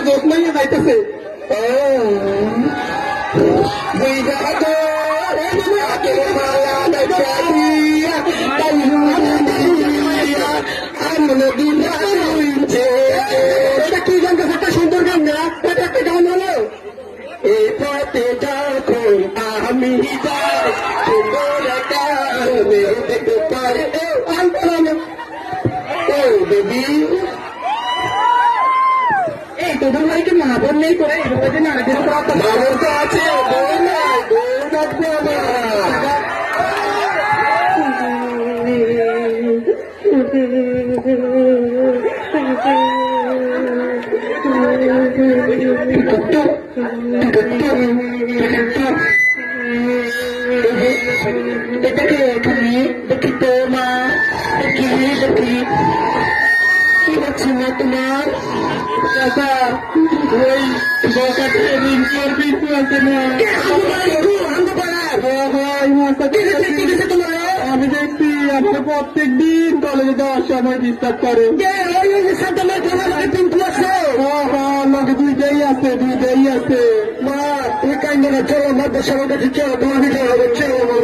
জোট মাইয়া যাইতেছে এটা কি গান একটা সুন্দর গান না এটা একটা গান হলো এই পথে যখন আমি যাই সুন্দর একটা দেখতে পারে বেবি এই তোদের বাড়িতে মা বোন নেই করে নানাদের মা বোন তো আছে বউ নাই বউ রাখবো এটাকে তুমি দেখি তো মা দেখি দেখি কি হচ্ছে না তোমার দাদা ওই বকাতে রিঞ্চির পিছু আছে না আমি দেখছি আমাকে প্রত্যেক দিন কলেজে যাওয়ার সময় ডিস্টার্ব করে দুইটাই আছে মা তুই কাইন্ড না চলো আমার সবার কাছে চলো তোমার ভিতরে হবে চলো